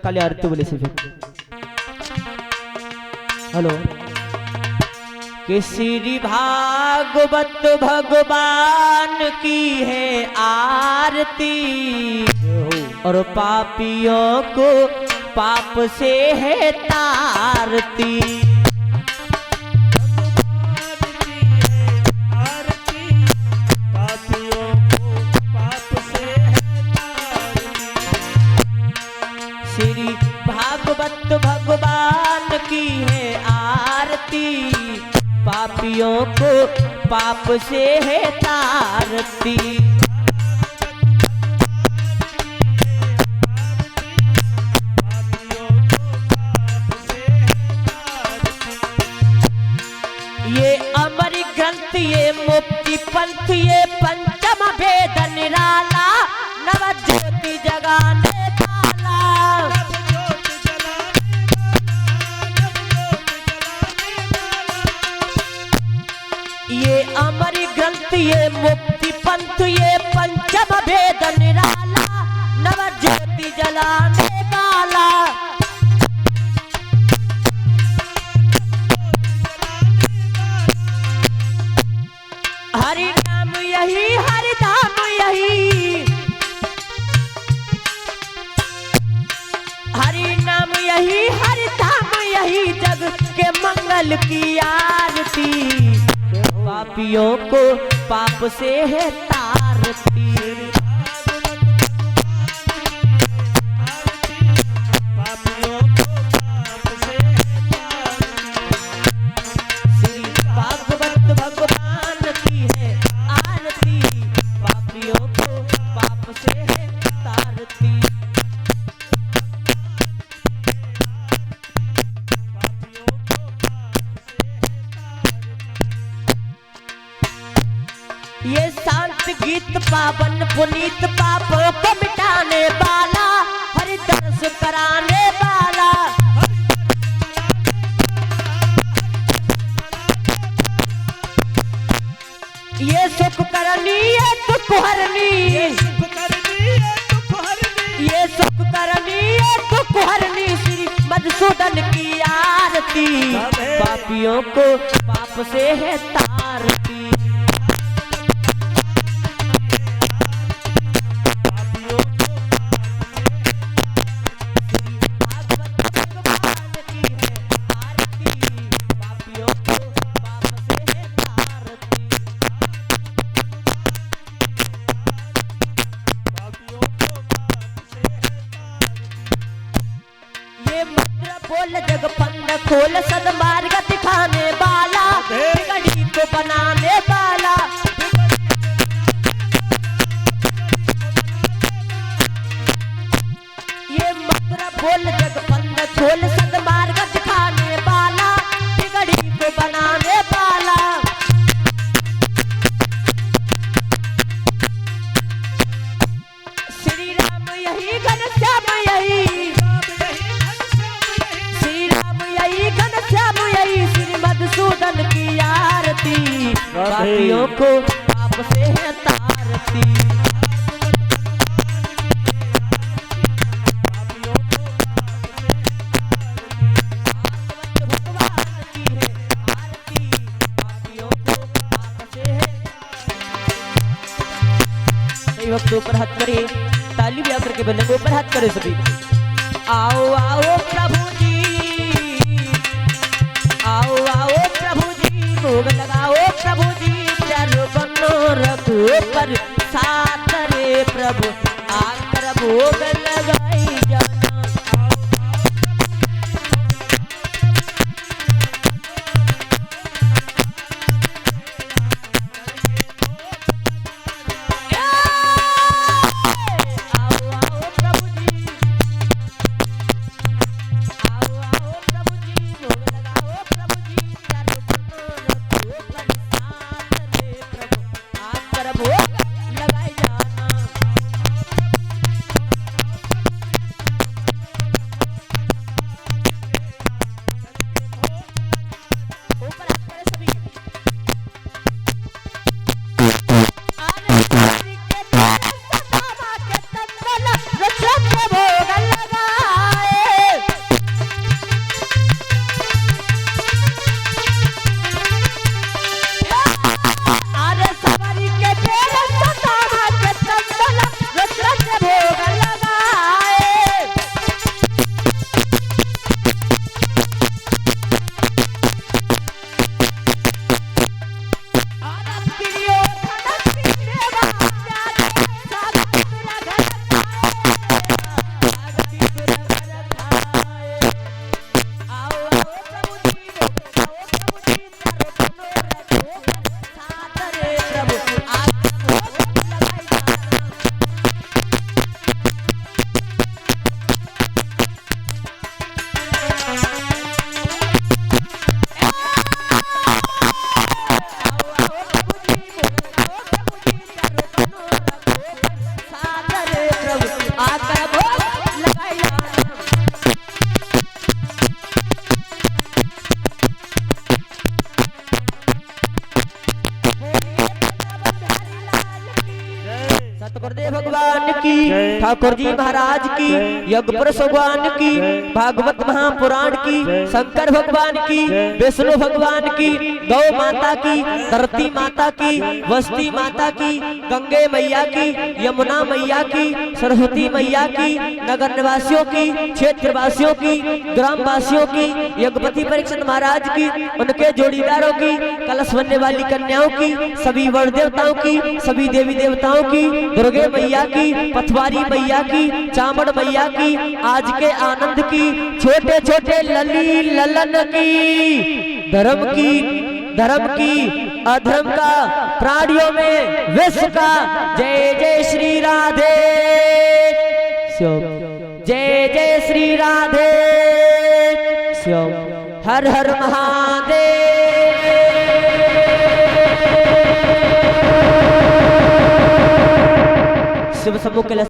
खाली आरती बोले से फिर हेलो कि श्री भागवत भगवान की है आरती और पापियों को पाप से है तारती। श्री भागवत भगवान की है आरती पापियों को पाप से है तारती। ये अमर ग्रंथ ये मुक्ति पंथ ये पंचम भेद निराला नव ज्योति जगाने ये अमर ग्रंथ ये मुक्ति पंथ ये पंचम भेद निराला नव ज्योति जलाने वाला। हरि नाम यही हरि धाम यही हरि नाम यही हरि धाम यही जग के मंगल की आरती पापियों को पाप से है तारती। पापियों को पाप से है तारती। श्री भागवत भगवान की है आरती पापियों को पाप से है तारती। ये शांत गीत पावन पुनीत पाप को मिटाने वाला हरि दर्श कराने वाला। ये सुख करनी ये दुख हरनी ये सुख करनी ये दुख हरनी श्री मधुसूदन की आरती पापियों को पाप से है तारती। बोल जग पंद खोल सदमार्ग दिखाने वाला बिगड़ी को बनाने वाला। ये मंत्र बोल जग पंद खोल सदमार्ग दिखाने वाला बिगड़ी को बनाने वाला। श्री राम यही घनश्याम यही घनश्याम यही श्री मधुसूदन की आरती पापियों को पाप से है तारती। सही वक्त ऊपर हाथ करे ताली भी आकर के बोले ऊपर हाथ करे सभी। आओ आओ प्रभु जी आओ आओ प्रभु जी भोग लगाओ प्रभु जी प्यारो बनो रघु पर साथ रे प्रभु आकर भोग लगाई जाना। ठाकुर जी महाराज की, यज्ञपुरुष भगवान की, भागवत महापुराण की, शंकर भगवान की, विष्णु भगवान की, गौ माता की, धरती माता की, वस्ती माता की, गंगे मैया की, यमुना मैया की, सरस्वती मैया की, नगर निवासियों की, क्षेत्र वासियों की, ग्राम वासियों की, यज्ञपति परीक्षित महाराज की, उनके जोड़ीदारों की, कलश बनने वाली कन्याओं की, सभी वर देवताओं की, सभी देवी देवताओं की, दुर्गे मैया की, पथवारी मैया की, चामड़ मैया की, आज के आनंद की, छोटे छोटे लली ललन की, धर्म की अधर्म का, प्राणियों में विश्व का, जय जय श्री राधे श्याम, जय जय श्री राधे श्याम, हर हर महादेव। शिव सम्मुख